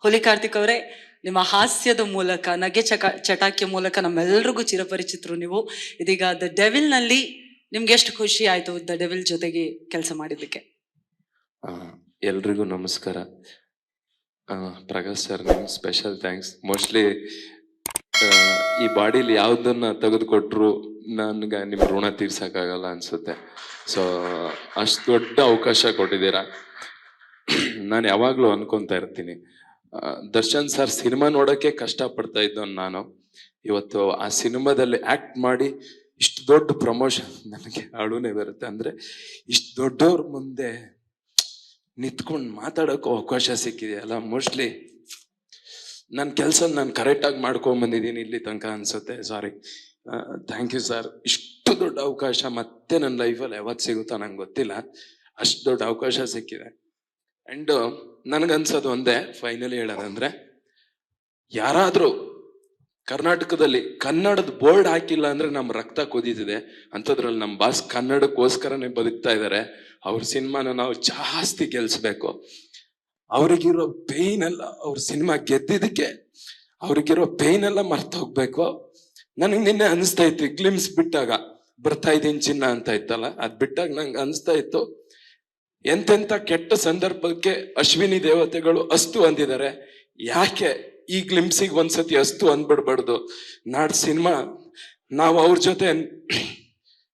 ಹುಲಿ ಕಾರ್ತಿಕ್ ಅವರೇ, ನಿಮ್ಮ ಹಾಸ್ಯದ ಮೂಲಕ, ನಗೆ ಚಟಾಕಿಯ ಮೂಲಕ ನಮ್ಮೆಲ್ಲರಿಗೂ ಚಿರಪರಿಚಿತರು ನೀವು. ಇದೀಗ ದ ಡೆವಿಲ್ ನಲ್ಲಿ ನಿಮ್ಗೆ ಎಷ್ಟು ಖುಷಿ ಆಯ್ತು ದ ಡೆವಿಲ್ ಜೊತೆಗೆ ಕೆಲಸ ಮಾಡಿದ್ದಕ್ಕೆ? ಎಲ್ರಿಗೂ ನಮಸ್ಕಾರ. ಪ್ರಕಾಶ್ ಸರ್, ನಿಮ್ಗೆ ಸ್ಪೆಷಲ್ ಥ್ಯಾಂಕ್ಸ್. ಮೋಸ್ಟ್ಲಿ ಈ ಬಾಡಿಲಿ ಯಾವ್ದನ್ನ ತೆಗೆದುಕೊಟ್ರು ನನ್ಗೆ ನಿಮ್ಮ ಋಣ ತೀರ್ಸಕ್ಕಾಗಲ್ಲ ಅನ್ಸುತ್ತೆ. ಸೊ ಅಷ್ಟು ದೊಡ್ಡ ಅವಕಾಶ ಕೊಟ್ಟಿದ್ದೀರಾ. ನಾನು ಯಾವಾಗ್ಲೂ ಅನ್ಕೊಂತಾ ಇರ್ತೀನಿ, ದರ್ಶನ್ ಸರ್ ಸಿನಿಮಾ ನೋಡಕ್ಕೆ ಕಷ್ಟ ಪಡ್ತಾ ಇದ್ದವನು ನಾನು. ಇವತ್ತು ಆ ಸಿನಿಮಾದಲ್ಲಿ ಆಕ್ಟ್ ಮಾಡಿ ಇಷ್ಟು ದೊಡ್ಡ ಪ್ರಮೋಷನ್, ನನಗೆ ಅಳುನೇ ಬರುತ್ತೆ. ಅಂದ್ರೆ ಇಷ್ಟು ದೊಡ್ಡವ್ರ ಮುಂದೆ ನಿಂತ್ಕೊಂಡು ಮಾತಾಡೋಕ್ಕೂ ಅವಕಾಶ ಸಿಕ್ಕಿದೆಯಲ್ಲ. ಮೋಸ್ಟ್ಲಿ ನನ್ನ ಕೆಲಸ ನಾನು ಕರೆಕ್ಟಾಗಿ ಮಾಡ್ಕೊಂಡ್ ಬಂದಿದ್ದೀನಿ ಇಲ್ಲಿ ತನಕ ಅನ್ಸುತ್ತೆ. ಸಾರಿ, ಥ್ಯಾಂಕ್ ಯು ಸರ್. ಇಷ್ಟು ದೊಡ್ಡ ಅವಕಾಶ ಮತ್ತೆ ನನ್ನ ಲೈಫಲ್ಲಿ ಯಾವತ್ತು ಸಿಗುತ್ತಾ ನಂಗೆ ಗೊತ್ತಿಲ್ಲ. ಅಷ್ಟು ದೊಡ್ಡ ಅವಕಾಶ ಸಿಕ್ಕಿದೆ. ಅಂಡ್ ನನಗನ್ಸೋದು ಒಂದೇ, ಫೈನಲಿ ಹೇಳೋದಂದ್ರೆ, ಯಾರಾದ್ರೂ ಕರ್ನಾಟಕದಲ್ಲಿ ಕನ್ನಡದ ಬೋರ್ಡ್ ಹಾಕಿಲ್ಲ ಅಂದ್ರೆ ನಮ್ಮ ರಕ್ತ ಕುದೀತಿದೆ. ಅಂಥದ್ರಲ್ಲಿ ನಮ್ಮ ಬಾಸ್ ಕನ್ನಡಕ್ಕೋಸ್ಕರನೇ ಬದುಕ್ತಾ ಇದ್ದಾರೆ. ಅವ್ರ ಸಿನಿಮಾನ ನಾವು ಜಾಸ್ತಿ ಗೆಲ್ಸ್ಬೇಕು. ಅವ್ರಿಗಿರೋ ಪೇಯ್ನ್ ಎಲ್ಲ, ಅವ್ರ ಸಿನಿಮಾ ಗೆದ್ದಿದ್ದಕ್ಕೆ ಅವ್ರಿಗಿರೋ ಪೇಯ್ನ್ ಎಲ್ಲ ಮರ್ತು ಹೋಗ್ಬೇಕು. ನನಗೆ ನಿನ್ನೆ ಅನಿಸ್ತಾ ಇತ್ತು, ಗ್ಲಿಮ್ಸ್ ಬಿಟ್ಟಾಗ ಬರ್ತಾ ಇದ್ದೀನಿ ಚಿನ್ನ ಅಂತ ಇತ್ತಲ್ಲ, ಅದ್ ಬಿಟ್ಟಾಗ ನಂಗೆ ಅನಿಸ್ತಾ ಇತ್ತು, ಎಂತೆಂತ ಕೆಟ್ಟ ಸಂದರ್ಭಕ್ಕೆ ಅಶ್ವಿನಿ ದೇವತೆಗಳು ಅಸ್ತು ಅಂದಿದ್ದಾರೆ. ಯಾಕೆ ಈ ಗ್ಲಿಮ್ಸಿಗೆ ಒಂದ್ಸತಿ ಅಸ್ತು ಅಂದ್ಬಿಡ್ಬಾರ್ದು? ನಾಡ್ ಸಿನಿಮಾ ನಾವು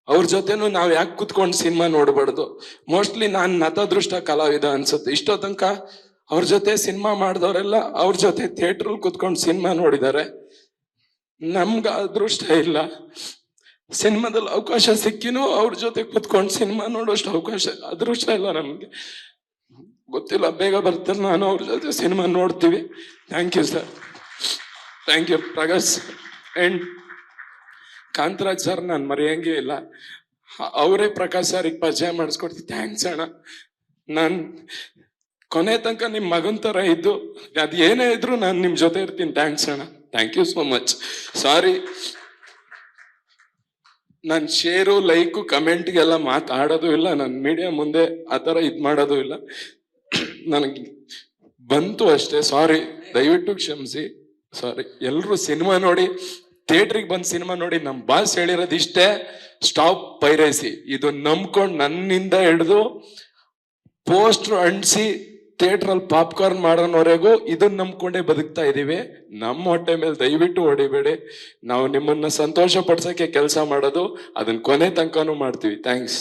ಅವ್ರ ಜೊತೆನೂ ನಾವ್ ಯಾಕೆ ಕುತ್ಕೊಂಡು ಸಿನಿಮಾ ನೋಡ್ಬಾರ್ದು? ಮೋಸ್ಟ್ಲಿ ನಾನ್ ನತದೃಷ್ಟ ಕಲಾವಿದ ಅನ್ಸುತ್ತೆ. ಇಷ್ಟೋ ತನಕ ಅವ್ರ ಜೊತೆ ಸಿನಿಮಾ ಮಾಡಿದವರೆಲ್ಲ ಅವ್ರ ಜೊತೆ ಥಿಯೇಟ್ರಲ್ಲಿ ಕುತ್ಕೊಂಡು ಸಿನಿಮಾ ನೋಡಿದ್ದಾರೆ. ನಮ್ಗ ಅದೃಷ್ಟ ಇಲ್ಲ. ಸಿನಿಮಾದಲ್ಲಿ ಅವಕಾಶ ಸಿಕ್ಕಿನೂ ಅವ್ರ ಜೊತೆ ಕುತ್ಕೊಂಡು ಸಿನಿಮಾ ನೋಡೋಷ್ಟು ಅವಕಾಶ, ಅದೃಷ್ಟ ಇಲ್ಲ ನಮ್ಗೆ. ಗೊತ್ತಿಲ್ಲ, ಬೇಗ ಬರ್ತಾರೆ, ನಾನು ಅವ್ರ ಜೊತೆ ಸಿನಿಮಾ ನೋಡ್ತೀವಿ. Thank you sir, thank you Prakash. And Kantharaj sir ನಾನು ಮರೆಯಂಗೆ ಇಲ್ಲ. ಅವರೇ ಪ್ರಕಾಶ್ ಸರ್ಗೆ ಪರಿಚಯ ಮಾಡಿಸ್ಕೊಡ್ತೀನಿ. ಥ್ಯಾಂಕ್ಸ್ ಅಣ್ಣ. ನಾನು ಕೊನೆ ತನಕ ನಿಮ್ಮ ಮಗನ್ ತರ ಇದ್ದು, ಅದು ಏನೇ ಇದ್ರು ನಾನು ನಿಮ್ ಜೊತೆ ಇರ್ತೀನಿ. ಥ್ಯಾಂಕ್ಸ್ ಅಣ್ಣ, ಥ್ಯಾಂಕ್ ಯು ಸೋ ಮಚ್. ಸಾರಿ, ನಾನು ಶೇರು, ಲೈಕು, ಕಮೆಂಟ್ಗೆಲ್ಲ ಮಾತಾಡೋದು ಇಲ್ಲ. ನಾನು ಮೀಡಿಯಾ ಮುಂದೆ ಆ ಥರ ಇದು ಮಾಡೋದು ಇಲ್ಲ. ನನಗೆ ಬಂತು ಅಷ್ಟೇ. ಸಾರಿ, ದಯವಿಟ್ಟು ಕ್ಷಮಿಸಿ. ಸಾರಿ. ಎಲ್ಲರೂ ಸಿನಿಮಾ ನೋಡಿ, ಥಿಯೇಟ್ರಿಗೆ ಬಂದು ಸಿನಿಮಾ ನೋಡಿ. ನಮ್ಮ ಬಾಸ್ ಹೇಳಿರೋದು ಇಷ್ಟೇ, ಸ್ಟಾಪ್ ಪೈರಸಿ. ಇದು ನಂಬ್ಕೊಂಡು ನನ್ನಿಂದ ಹಿಡಿದು ಪೋಸ್ಟ್ರು ಅಂಟಿಸಿ ಥಿಯೇಟ್ರಲ್ಲಿ ಪಾಪ್ಕಾರ್ನ್ ಮಾಡೋನವರೆಗೂ ಇದನ್ನ ನಂಬ್ಕೊಂಡೇ ಬದುಕ್ತಾ ಇದೀವಿ. ನಮ್ಮ ಹೊಟ್ಟೆ ಮೇಲೆ ದಯವಿಟ್ಟು ಹೊಡಿಬೇಡಿ. ನಾವು ನಿಮ್ಮನ್ನ ಸಂತೋಷ ಪಡ್ಸಕ್ಕೆ ಕೆಲಸ ಮಾಡೋದು, ಅದನ್ನ ಕೊನೆ ತನಕನೂ ಮಾಡ್ತೀವಿ. Thanks.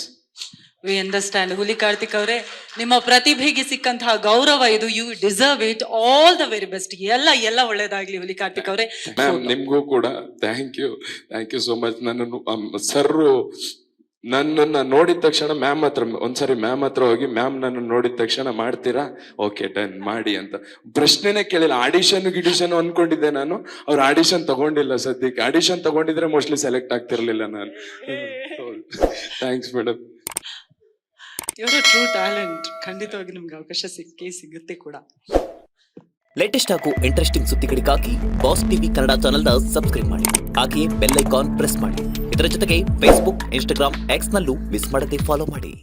We understand. Huli Karthik ಅವರೇ, ನಿಮ್ಮ ಪ್ರತಿಭೆಗೆ ಸಿಕ್ಕಂತಹ ಗೌರವ ಇದು. You deserve it. All the very best. ಎಲ್ಲ ಒಳ್ಳೇದಾಗ್ಲಿ ಹುಲಿ ಕಾರ್ತಿಕ್ ಅವರೇ. ನಿಮ್ಗೂ ಕೂಡ ಥ್ಯಾಂಕ್ ಯು ಸೋ ಮಚ್. ನನ್ನನ್ನ ನೋಡಿದ ತಕ್ಷಣ ಒಂದ್ಸರಿ ಮ್ಯಾಮ್ ಹತ್ರ ಹೋಗಿ, ಮ್ಯಾಮ್ ನನ್ನ ನೋಡಿದ ತಕ್ಷಣ ಮಾಡ್ತೀರಾ? ಓಕೆ ಡನ್ ಮಾಡಿ ಅಂತ ಪ್ರಶ್ನೆನೇ ಕೇಳಿಲ್ಲ. ಗಿಡಿಷನ್ ಅನ್ಕೊಂಡಿದ್ದೆ ನಾನು. ಅವ್ರು ಆಡಿಷನ್ ತಗೊಂಡಿಲ್ಲ ಸದ್ಯಕ್ಕೆ. ಆಡಿಷನ್ ತಗೊಂಡಿದ್ರೆ ಮೋಸ್ಟ್ಲಿ ಸೆಲೆಕ್ಟ್ ಆಗ್ತಿರ್ಲಿಲ್ಲ ನಾನು. Thanks madam. ಇವರ ಟ್ರೂ ಟ್ಯಾಲೆಂಟ್. ಖಂಡಿತವಾಗಿ ನಿಮ್ಗೆ ಅವಕಾಶ ಸಿಗುತ್ತೆ ಕೂಡ. ಲೇಟೆಸ್ಟ್ ಹಾಗೂ ಇಂಟ್ರೆಸ್ಟಿಂಗ್ ಸುದ್ದಿಗಳಿಗಾಗಿ ಬಾಸ್ ಟಿವಿ ಕನ್ನಡ ಚಾನೆಲ್ನ ಸಬ್ಸ್ಕ್ರೈಬ್ ಮಾಡಿ. ಹಾಗೆಯೇ ಬೆಲ್ ಐಕಾನ್ ಪ್ರೆಸ್ ಮಾಡಿ. ಇದರ ಜೊತೆಗೆ ಫೇಸ್ಬುಕ್, ಇನ್ಸ್ಟಾಗ್ರಾಮ್, ಎಕ್ಸ್ ನಲ್ಲೂ ಮಿಸ್ ಮಾಡದೆ ಫಾಲೋ ಮಾಡಿ.